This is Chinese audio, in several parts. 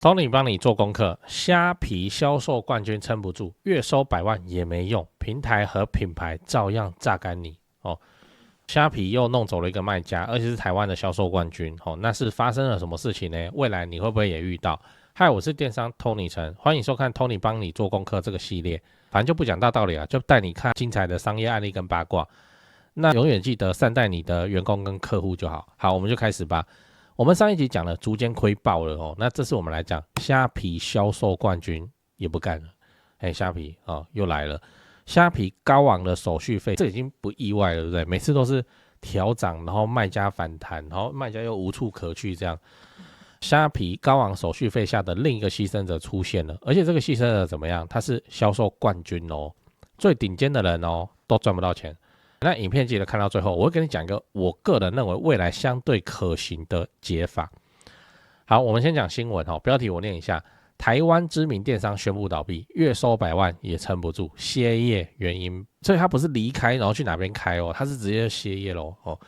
Tony 幫你做功課，蝦皮銷售冠軍撐不住，月收100萬也沒用，平台和品牌照樣榨乾你哦。蝦皮又弄走了一個賣家，而且是台灣的銷售冠軍哦。那是發生了什麼事情呢？未來你會不會也遇到？嗨，我是電商 Tony 陳，歡迎收看 Tony 幫你做功課這個系列。反正就不講大道理啊，就帶你看精彩的商業案例跟八卦。那永遠記得善待你的員工跟客戶就好。好，我們就開始吧。我們上一集講了逐漸虧爆了哦，那這次我們來講蝦皮銷售冠軍也不幹了。蝦皮又來了，蝦皮高昂的手續費，這已經不意外了，對不對？每次都是調漲，然後賣家反彈，然後賣家又無處可去，這樣。蝦皮高昂手續費下的另一個犧牲者出現了，而且這個犧牲者怎麼樣？他是銷售冠軍哦，最頂尖的人哦，都賺不到錢。那影片記得看到最後，我會跟你講一個我個人認為未來相對可行的解法。好，我們先講新聞標題我念一下：台灣知名電商宣布倒閉，月收100萬也撐不住，歇業原因，所以他不是離開然後去哪邊開哦，他是直接歇業咯哦。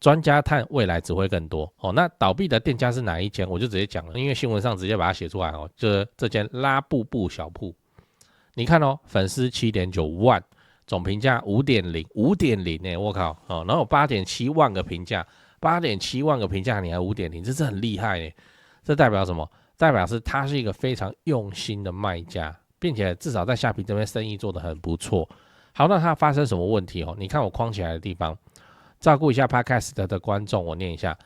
專家探未來只會更多哦。那倒閉的店家是哪一間？我就直接講了，因為新聞上直接把它寫出來哦，就是這間拉布布小鋪。你看哦，粉絲7.9萬。總評價 5.0 我靠然後有 8.7 萬個評價，8.7 萬個評價你還 5.0， 這是很厲害耶。這代表什麼？代表是他是一個非常用心的賣家，並且至少在蝦皮這邊生意做得很不錯。好，那他發生什麼問題你看我框起來的地方，照顧一下 Podcast 的觀眾，我念一下：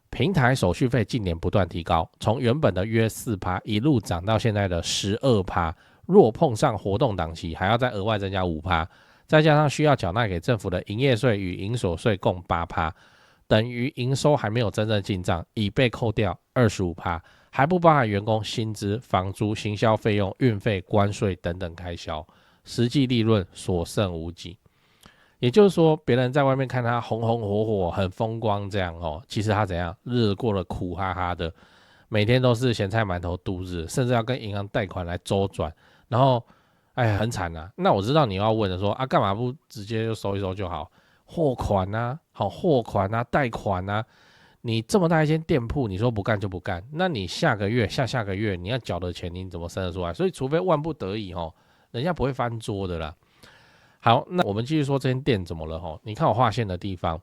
平台手續費近年不斷提高，從原本的約 4% 一路漲到現在的 12%。若碰上活動檔期，還要再額外增加 5%， 再加上需要繳納給政府的營業稅與營所稅共 8%， 等於營收還沒有真正進賬，已被扣掉 25%， 還不包含員工薪資、房租、行銷費用、運費、關稅等等開銷，實際利潤所剩無幾。也就是說，別人在外面看他紅紅火火、很風光這樣其實他怎樣？日子過得苦哈哈的，每天都是鹹菜饅頭度日，甚至要跟銀行貸款來周轉。然後，很慘啊！那我知道你要問的說幹嘛不直接就收一收就好？貨款啊，貨款啊，貸款啊，你這麼大一間店鋪，你說不幹就不幹，那你下個月、下個月你要繳的錢，你怎麼生得出來？所以，除非萬不得已人家不會翻桌的啦。好，那我們繼續說這間店怎麼了你看我劃線的地方，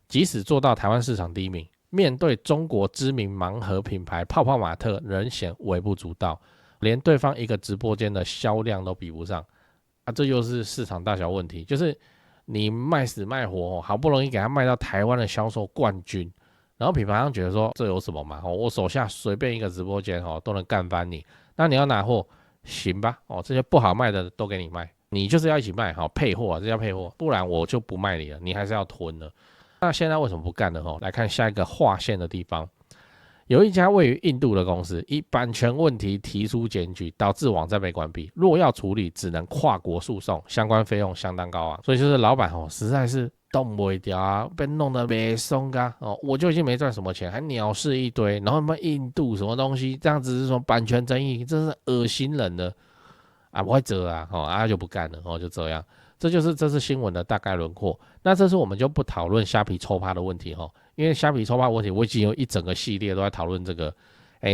即使做到台灣市場第一名，面對中國知名盲盒品牌泡泡瑪特，仍顯微不足道。連對方一個直播間的銷量都比不上這就是市場大小問題。就是你賣死賣活好不容易給他賣到台灣的銷售冠軍，然後品牌商覺得說這有什麼嘛我手下隨便一個直播間都能幹翻你，那你要拿貨行吧這些不好賣的都給你賣，你就是要一起賣配貨這叫配貨，不然我就不賣你了，你還是要吞了。那現在為什麼不幹了來看下一個劃線的地方。有一家位於印度的公司，以版權問題提出檢舉，導致網站被關閉。若要處理，只能跨國訴訟，相關費用相當高昂。所以就是老闆實在是動不掉啊，被弄得沒鬆嘎我就已經沒賺什麼錢，還鳥事一堆，然後他媽印度什麼東西，這樣子是說版權爭議，真是惡心人了不會折就不幹了就這樣。這是新聞的大概輪廓。那這次我們就不討論蝦皮抽趴的問題因為蝦皮抽趴問題我已經有一整個系列都在討論這個。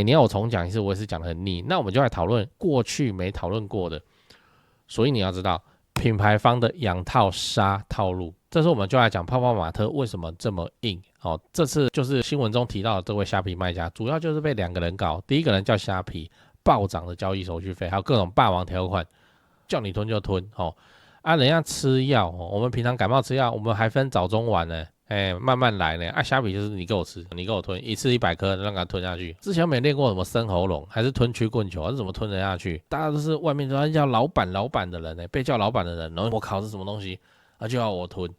你要我重講一次，我也是講得很膩。那我們就來討論過去沒討論過的。所以你要知道品牌方的養套殺套路。這次我們就來講泡泡瑪特為什麼這麼硬這次就是新聞中提到的這位蝦皮賣家，主要就是被2個人搞。第一個人叫蝦皮，暴漲的交易手續費，還有各種霸王條款，叫你吞就吞人家吃藥我們平常感冒吃藥，我們還分早中晚呢，慢慢來呢。蝦皮就是你給我吃，你給我吞，一次100顆讓它吞下去。之前沒練過什麼生喉嚨，還是吞曲棍球，還是怎麼吞得下去？大家都是外面都叫老闆的人被叫老闆的人，然後我靠是什麼東西就要我吞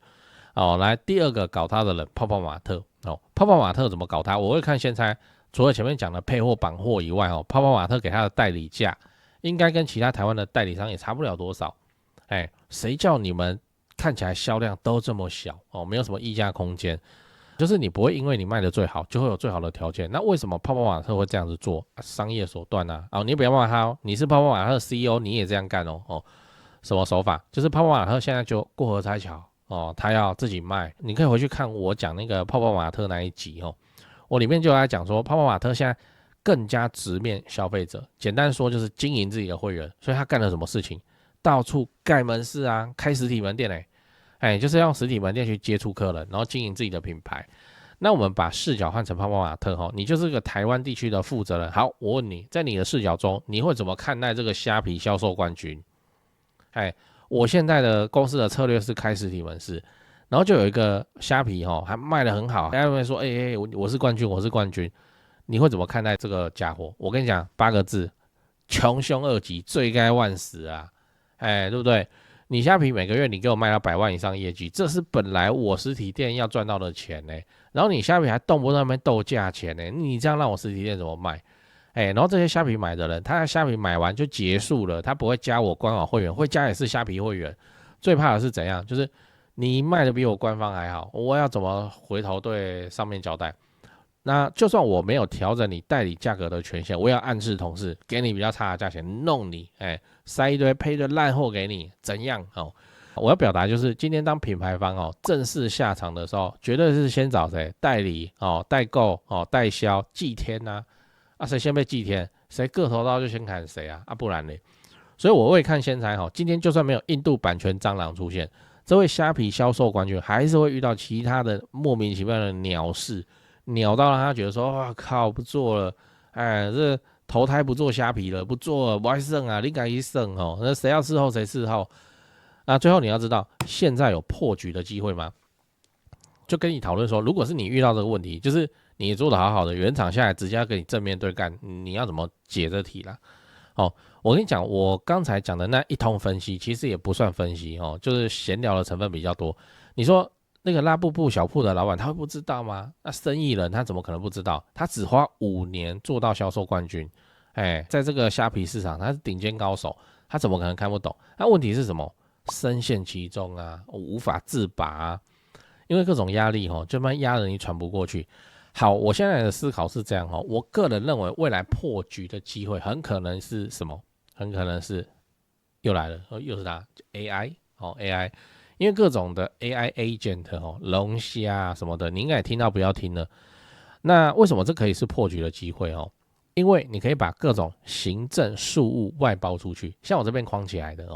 來第二個搞他的人，泡泡瑪特泡泡瑪特怎麼搞他？我會看先猜，除了前面講的配貨綁貨以外泡泡瑪特給他的代理價應該跟其他台灣的代理商也差不了多少。誰叫你們看起來銷量都這麼小沒有什麼議價空間，就是你不會因為你賣的最好就會有最好的條件。那為什麼泡泡瑪特會這樣子做？商業手段你不要罵他你是泡泡瑪特的 CEO 你也這樣幹什麼手法？就是泡泡瑪特現在就過河拆橋他要自己賣。你可以回去看我講那個泡泡瑪特那一集我裡面就來講說泡泡瑪特現在更加直面消費者。簡單說就是經營自己的會員，所以他幹了什麼事情？到處蓋門市啊，開實體門店就是要用實體門店去接觸客人，然後經營自己的品牌。那我們把視角換成泡泡瑪特你就是個台灣地區的負責人。好，我問你，在你的視角中，你會怎麼看待這個蝦皮銷售冠軍？我現在的公司的策略是開實體門市，然後就有一個蝦皮還賣得很好，大家會說我是冠軍，我是冠軍，你會怎麼看待這個家伙？我跟你講8個字：窮凶惡極，罪該萬死啊！對不對？你蝦皮每個月你給我賣到100萬以上業績，這是本來我實體店要賺到的錢然後你蝦皮還動不動在那邊鬥價錢你這樣讓我實體店怎麼賣？然後這些蝦皮買的人，他在蝦皮買完就結束了，他不會加我官網會員，會加也是蝦皮會員。最怕的是怎樣？就是你賣的比我官方還好，我要怎麼回頭對上面交代？那就算我沒有調整你代理價格的權限，我也要暗示同事給你比較差的價錢，弄你，塞一堆配一堆爛貨給你，怎樣？我要表達就是今天當品牌方正式下場的時候，絕對是先找誰？代理代購代銷祭天誰先被祭天，誰個頭刀就先砍誰不然呢？所以我會看先猜今天就算沒有印度版權蟑螂出現，這位蝦皮銷售冠軍還是會遇到其他的莫名其妙的鳥事，鳥到讓他覺得說哇靠不做了，這投胎不做蝦皮了，不做了，不愛剩你敢一剩那誰要伺候誰伺候。那最後你要知道，現在有破局的機會嗎？就跟你討論說，如果是你遇到這個問題，就是你做得好好的，原廠下來直接要跟你正面對幹，你要怎麼解這題啦？我跟你講，我剛才講的那一通分析，其實也不算分析就是閒聊的成分比較多。你說那個拉布布小鋪的老闆，他會不知道嗎？那生意人他怎麼可能不知道？他只花5年做到銷售冠軍，在這個蝦皮市場他是頂尖高手，他怎麼可能看不懂？那問題是什麼？深陷其中無法自拔因為各種壓力就慢慢壓得你喘不過去。好，我現在的思考是這樣我個人認為未來破局的機會很可能是什麼？很可能是又來了，又是它 AI 因為各種的 AI agent 龍蝦什麼的，你應該也聽到，不要聽了。那為什麼這可以是破局的機會因為你可以把各種行政事務外包出去，像我這邊框起來的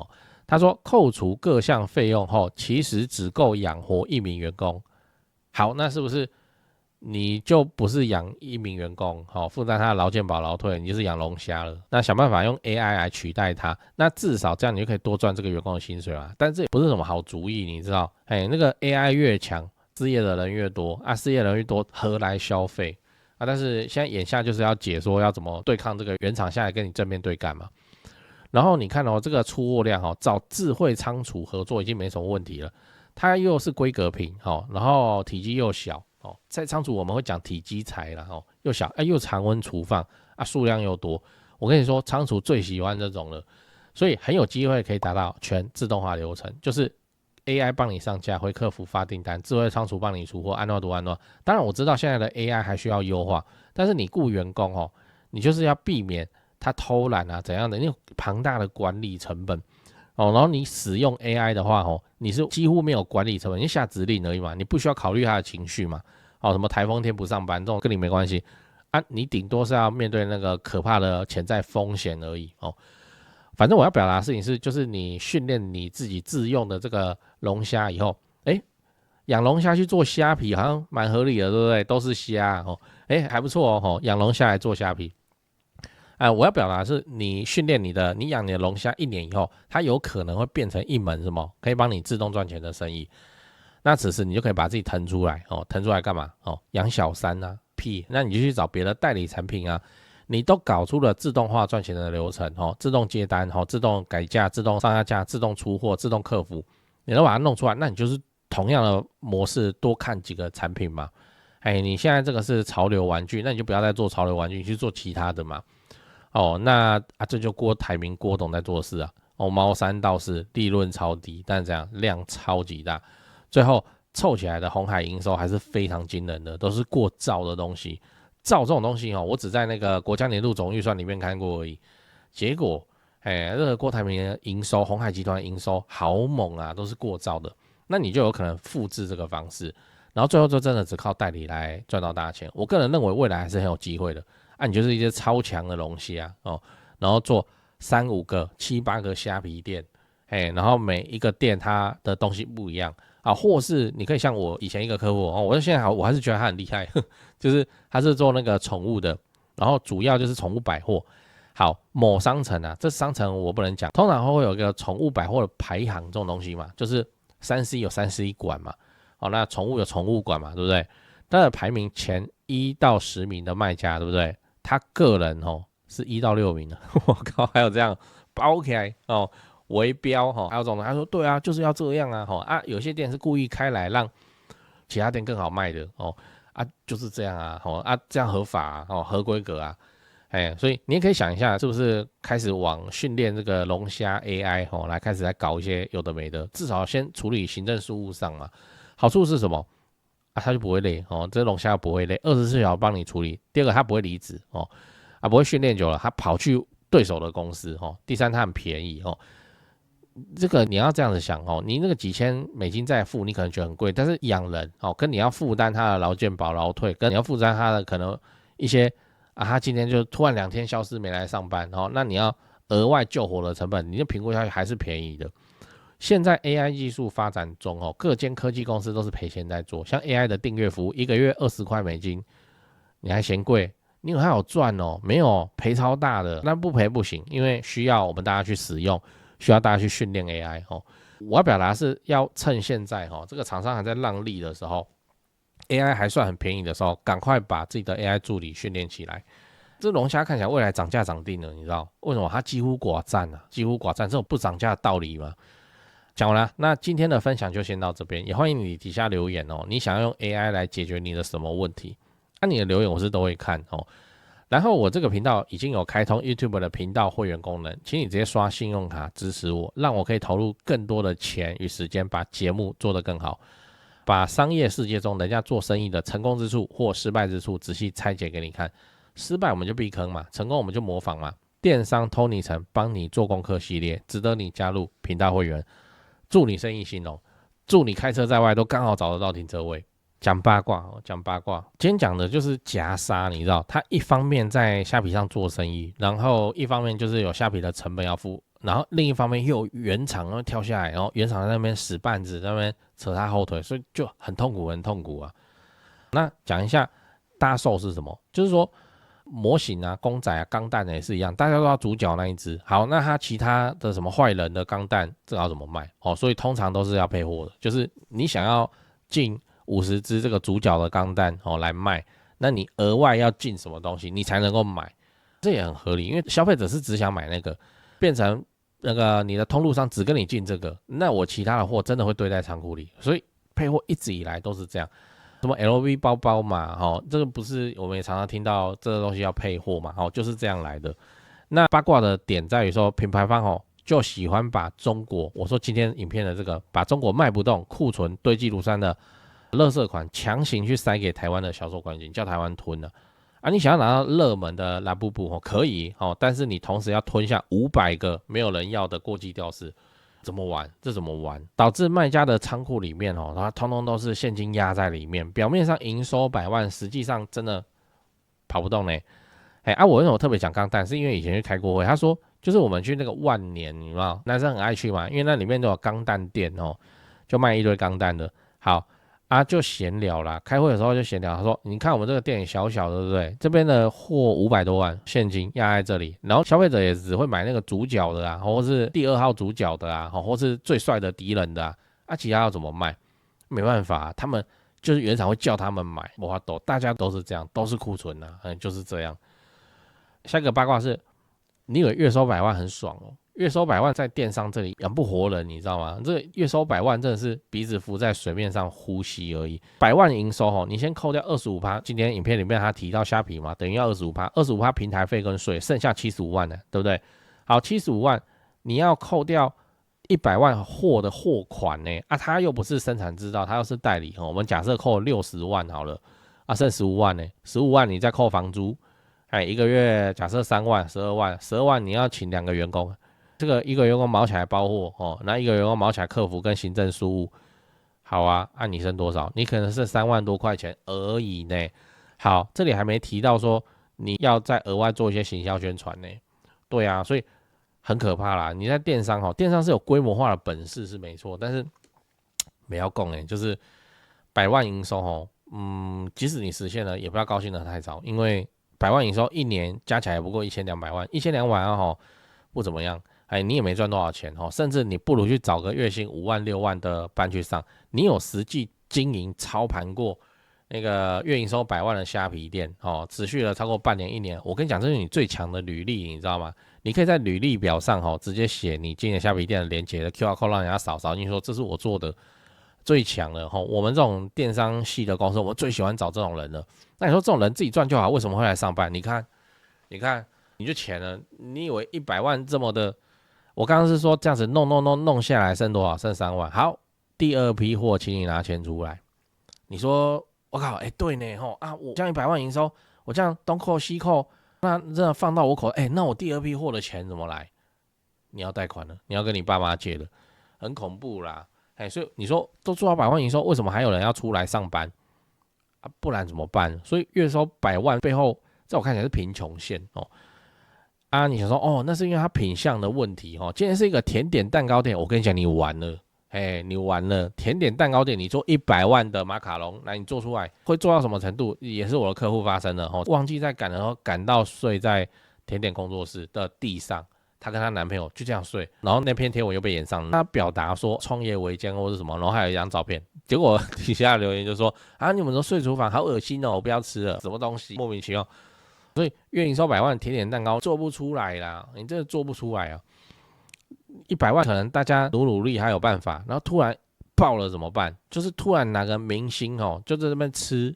他說扣除各項費用後，其實只夠養活1名員工。好，那是不是你就不是養1名員工負擔他的勞健保勞退，你就是養龍蝦了？那想辦法用 AI 來取代他，那至少這樣你就可以多賺這個員工的薪水啦。但這也不是什麼好主意，你知道那個 AI 越強，失業的人越多失業的人越多，何來消費但是現在眼下就是要解說要怎麼對抗這個原廠下來跟你正面對幹嘛。然後你看這個出貨量找智慧倉儲合作已經沒什麼問題了，它又是規格品然後體積又小在倉儲我們會講體積材啦又小又常溫儲放數量又多。我跟你說，倉儲最喜歡這種了，所以很有機會可以達到全自動化流程，就是 AI 幫你上架，回客服發訂單，智慧倉儲幫你出貨，按照按照。當然我知道現在的 AI 還需要優化，但是你雇員工你就是要避免他偷懶怎樣的，那種龐大的管理成本然後你使用 AI 的話你是幾乎沒有管理成本，你下指令而已嘛，你不需要考慮他的情緒嘛什麼台風天不上班這種跟你沒關係你頂多是要面對那個可怕的潛在風險而已反正我要表達的事情是，就是你訓練你自己自用的這個龍蝦以後，養龍蝦去做蝦皮好像蠻合理的，對不對？都是蝦還不錯養龍蝦來做蝦皮。我要表達的是，你訓練你養你的龍蝦1年以後，它有可能會變成一門什麼可以幫你自動賺錢的生意。那此時你就可以把自己騰出來騰出來幹嘛養小三屁，那你就去找別的代理產品你都搞出了自動化賺錢的流程自動接單自動改價、自動上下架、自動出貨、自動客服，你都把它弄出来，那你就是同樣的模式多看幾個產品嘛。你現在这個是潮流玩具，那你就不要再做潮流玩具，你去做其他的嘛。那這就郭台銘郭董在做事貓山道士利潤超低，但這樣量超級大，最後湊起來的紅海營收還是非常驚人的，都是過兆的東西。兆這種東西我只在那個國家年度總預算裡面看過而已。結果這個郭台銘的營收，紅海集團營收好猛都是過兆的，那你就有可能複製這個方式，然後最後就真的只靠代理來賺到大錢。我個人認為未來還是很有機會的啊，你就是一些超強的龍蝦哦，然後做3、5個、7、8個蝦皮店，然後每一個店它的東西不一樣啊，或是你可以像我以前一個客戶哦，我現在我還是覺得他很厲害，就是他是做那個寵物的，然後主要就是寵物百貨。好，某商城啊，這商城我不能講，通常會有一個寵物百貨的排行這種東西嘛，就是 3C 有 3C 館嘛，哦，那寵物有寵物館嘛，對不對？它的排名前1到10名的賣家，對不對？他個人哦是1到6名的，我靠，還有這樣包起來哦，圍標哈，還有這種他說對啊，就是要這樣啊，啊，有些店是故意開來讓其他店更好賣的哦，啊，就是這樣啊，啊，這樣合法啊，合規格啊。所以你也可以想一下，是不是開始往訓練這個龍蝦 AI 來開始來搞一些有的沒的，至少先處理行政事務上嘛。好處是什麼啊？它就不會累這龍蝦不會累，24小時幫你處理。第二個，它不會離職不會訓練久了，它跑去對手的公司第三，它很便宜這個你要這樣子想你那個幾千美金再付，你可能覺得很貴，但是養人跟你要負擔他的勞健保、勞退，跟你要負擔他的可能一些。他今天就突然2天消失沒來上班，那你要額外救活的成本，你就評估下去還是便宜的。現在 AI 技術發展中各間科技公司都是賠錢在做，像 AI 的訂閱服務，1個月20塊美金，你還嫌貴？你還有賺沒有，賠超大的，那不賠不行，因為需要我們大家去使用，需要大家去訓練 AI 我要表達是要趁現在這個廠商還在讓利的時候。AI 還算很便宜的時候，趕快把自己的 AI 助理訓練起來。這龍蝦看起來未來漲價漲定了，你知道為什麼？它幾乎寡占啊，幾乎寡占，這種不漲價的道理嗎？講完了，那今天的分享就先到這邊，也歡迎你底下留言你想要用 AI 來解決你的什麼問題？你的留言我是都會看然後我這個頻道已經有開通 YouTube 的頻道會員功能，請你直接刷信用卡支持我，讓我可以投入更多的錢與時間，把節目做得更好。把商業世界中人家做生意的成功之處或失敗之處仔細拆解給你看，失敗我們就避坑嘛，成功我們就模仿嘛。電商 Tony 陳幫你做功課系列，值得你加入頻道會員，祝你生意興隆，祝你開車在外都剛好找得到停車位。講八卦，講八卦，今天講的就是夾殺，你知道，他一方面在蝦皮上做生意，然後一方面就是有蝦皮的成本要付。然後另一方面又有原廠要跳下來，然後原廠在那邊使絆子，在那邊扯他後腿，所以就很痛苦，很痛苦啊。那講一下搭售是什麼？就是說模型啊、公仔啊、鋼彈也是一樣，大家都要主角那一隻。好，那他其他的什麼壞人的鋼彈，這要怎麼賣？所以通常都是要配貨的，就是你想要進50隻這個主角的鋼彈來賣，那你額外要進什麼東西，你才能夠買？這也很合理，因為消費者是只想買那個。變成那個你的通路商只跟你進這個，那我其他的貨真的會堆在倉庫裡，所以配貨一直以來都是這樣。什麼 LV 包包嘛，這個不是我們也常常聽到這個東西要配貨嘛，就是這樣來的。那八卦的點在於說，品牌方就喜歡把中國，我說今天影片的這個，把中國賣不動、庫存堆積如山的垃圾款強行去塞給台灣的銷售冠軍，叫台灣吞了。你想要拿到熱門的拉布布可以但是你同時要吞下500個沒有人要的過季吊飾，怎麼玩？這怎麼玩？導致賣家的倉庫裡面它通通都是現金壓在裡面，表面上營收百萬，實際上真的跑不動呢。我為什麼特別講鋼彈？是因為以前去開過會，他說就是我們去那個萬年，你知道男生很愛去嘛，因為那裡面都有鋼彈店就賣一堆鋼彈的。好。就閒聊啦，開會的時候就閒聊。他說：“你看我們這個店小小的，對不對？這邊的貨500多萬現金壓在這裡，然後消費者也只會買那個主角的啊，或是第2號主角的啊，或是最帥的敵人的啊。其他要怎麼賣？沒辦法，他們就是原廠會叫他們買，沒辦法，大家都是這樣，都是庫存啊，就是這樣。下一個八卦是，你以為月收100萬很爽哦？”月收100萬在電商這裡養不活人，你知道嗎？這個月收100萬真的是鼻子浮在水面上呼吸而已。100萬營收你先扣掉25%，今天影片裡面他提到蝦皮嘛，等於要25%平台費跟稅，剩下75萬呢，對不對？好，75萬你要扣掉100萬貨的貨款呢，他又不是生產製造，他又是代理我們假設扣60萬好了，剩15萬呢，15萬你再扣房租，一個月假設3萬，12萬你要請2個員工。這個一個員工毛起來包貨那一個員工毛起來客服跟行政事務，好啊，你剩多少？你可能剩3萬多塊錢而已呢。好，這裡還沒提到說你要再額外做一些行銷宣傳呢。對啊，所以很可怕啦。你在電商電商是有規模化的本事是沒錯，但是不要講就是100萬營收即使你實現了，也不要高興得太早，因為100萬營收一年加起來也不過1200萬，1200萬不怎麼樣。你也沒賺多少錢甚至你不如去找個月薪5萬6萬的班去上，你有實際經營操盤過那個月營收100萬的蝦皮店持續了超過半年1年，我跟你講，這是你最強的履歷，你知道嗎？你可以在履歷表上直接寫你經營蝦皮店的連結的 QR code， 讓人家掃，你說這是我做的最強的我們這種電商系的公司，我們最喜歡找這種人了。那你說這種人自己賺就好，為什麼會來上班？你看，你就錢了，你以為100萬這麼的？我剛剛是說這樣子弄下來剩多少？剩3萬。好，第二批貨，請你拿錢出來。你說我靠，對呢我這樣100萬營收，我這樣東扣西扣，那真的放到我口，那我第二批貨的錢怎麼來？你要貸款了，你要跟你爸媽借了，很恐怖啦。所以你說都做到100萬營收，為什麼還有人要出來上班不然怎麼辦？所以月收100萬背後，在我看起來是貧窮線你想說那是因為它品項的問題今天是一個甜點蛋糕店，我跟你講，你完了，你完了。甜點蛋糕店，你做100萬的馬卡龍，那你做出來會做到什麼程度？也是我的客戶發生的忘記在趕的時候趕到睡在甜點工作室的地上，她跟她男朋友就這樣睡，然後那篇貼文又被炎上，她表達說創業維艱或是什麼，然後還有一張照片，結果底下留言就說你們都睡廚房好噁心我不要吃了，什麼東西莫名其妙。所以月營收100萬甜點蛋糕做不出來啦，你真的做不出來100萬可能大家努力還有辦法，然後突然爆了怎麼辦？就是突然哪個明星就在那邊吃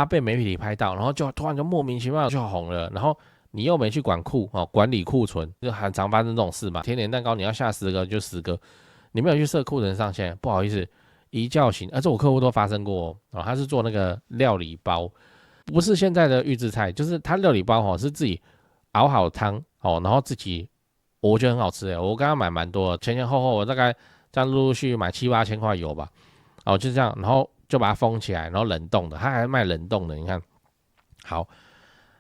被媒體拍到，然後就突然就莫名其妙就紅了，然後你又沒去管理庫存，就很常發生這種事嘛。甜點蛋糕你要下10個就10個，你沒有去設庫存上限，不好意思，一覺醒，這我客戶都發生過他是做那個料理包。不是現在的預製菜，就是他料理包是自己熬好湯然後自己，我覺得很好吃我剛剛買蠻多的，前後我大概這樣陸續買7、8千塊油吧，就這樣，然後就把它封起來，然後冷凍的，他還賣冷凍的，你看，好，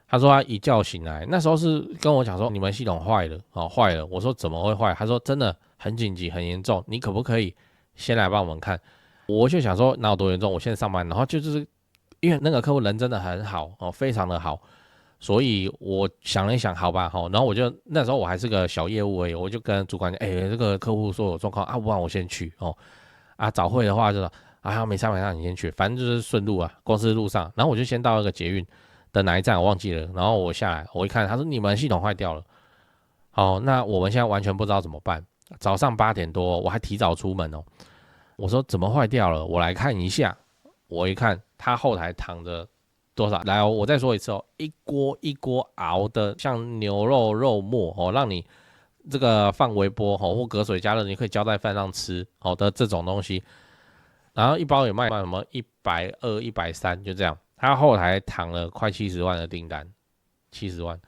他說他一覺醒來，那時候是跟我講說你們系統壞了壞了，我說怎麼會壞？他說真的很緊急很嚴重，你可不可以先來幫我們看？我就想說哪有多嚴重，我現在上班，然後就是因為那個客戶人真的很好非常的好，所以我想了一想，好吧然後我就那時候我還是個小業務而已，我就跟主管講，這個客戶說有狀況不然我先去早會的話就說沒差你先去，反正就是順路公司路上，然後我就先到一個捷運的哪一站我忘記了，然後我下來我一看，他說你們系統壞掉了，那我們現在完全不知道怎麼辦，早上8點多我還提早出門我說怎麼壞掉了，我來看一下，我一看他後台躺着多少？來我再說一次一鍋一鍋熬的像牛肉肉末讓你這個放微波或隔水加熱，你可以澆在飯上吃的這種東西，然後一包也賣什麼120、130，就這樣。他後台躺了快70萬的訂單，70萬。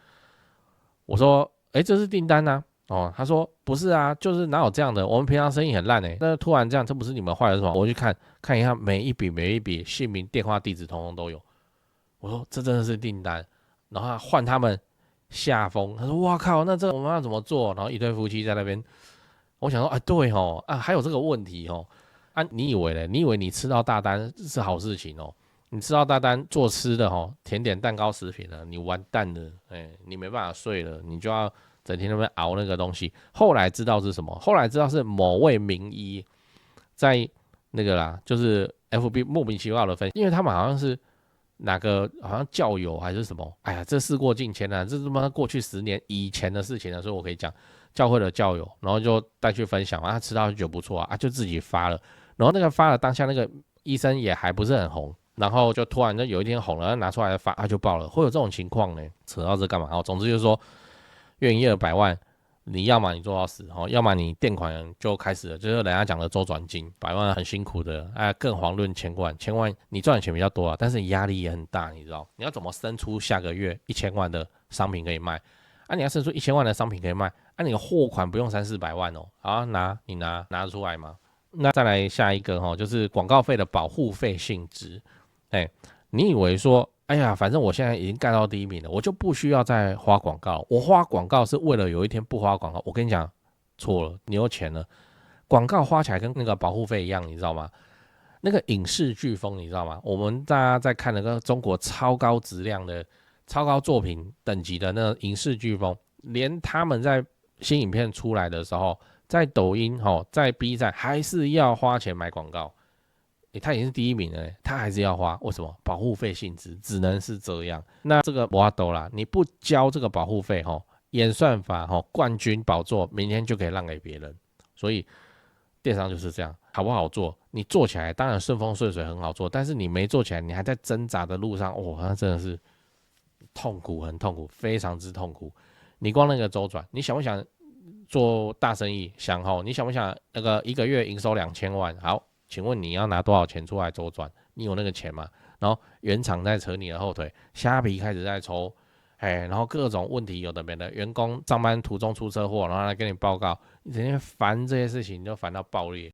我說這是訂單啊。他說不是啊，就是哪有這樣的，我們平常生意很爛但是突然這樣，這不是你們壞了是嗎？我去看一下每一筆姓名電話地址通通都有。我說這真的是訂單，然後換他們下風，他說哇靠，那這我們要怎麼做？然後一對夫妻在那邊，我想說對還有這個問題你以為呢？你以為你吃到大單是好事情你吃到大單做吃的甜點蛋糕食品你完蛋了，你沒辦法睡了，你就要整天在那邊熬那個東西。後來知道是什麼？後來知道是某位名醫在那個啦，就是 FB 莫名其妙的分析，因為他們好像是哪個好像教友還是什麼，這事過境遷了，這他媽過去10年以前的事情了，所以我可以講教會的教友，然後就帶去分享他吃到就覺得不錯就自己發了，然後那個發了當下那個醫生也還不是很紅，然後就突然就有一天紅了，拿出來發就爆了，會有這種情況呢？扯到這幹嘛？總之就是說。月營業200萬，你要麼你做到死要麼你墊款就開始了，就是人家講的週轉金，100萬很辛苦的，更遑論千萬你賺的錢比較多但是你壓力也很大，你知道？你要怎麼生出下個月1000萬的商品可以賣？你要生出1000萬的商品可以賣，你的貨款不用300-400萬好，拿得出來嗎？那再來下一個就是廣告費的保護費性質，你以為說哎呀，反正我現在已經幹到第一名了，我就不需要再花廣告。我花廣告是為了有一天不花廣告。我跟你講，錯了，你有錢了，廣告花起來跟那個保護費一樣，你知道嗎？那個影視颶風，你知道嗎？我們大家在看那個中國超高質量的、超高作品等級的那個影視颶風，連他們在新影片出來的時候，在抖音、在 B 站還是要花錢買廣告。他已經是第一名了，他還是要花，為什麼？保護費性質只能是這樣。那這個沒辦法啦，你不交這個保護費，演算法冠軍寶座明天就可以讓給別人。所以電商就是這樣，好不好做？你做起來當然順風順水很好做，但是你沒做起來，你還在掙扎的路上，那真的是痛苦，很痛苦，非常之痛苦。你光那個週轉，你想不想做大生意？想齁，你想不想那個一個月營收2000萬？好。請問你要拿多少錢出來週轉？你有那個錢嗎？然後原廠在扯你的後腿，蝦皮開始在抽，然後各種問題有的沒的，員工上班途中出車禍，然後來跟你報告，你整天煩這些事情，你就煩到爆裂。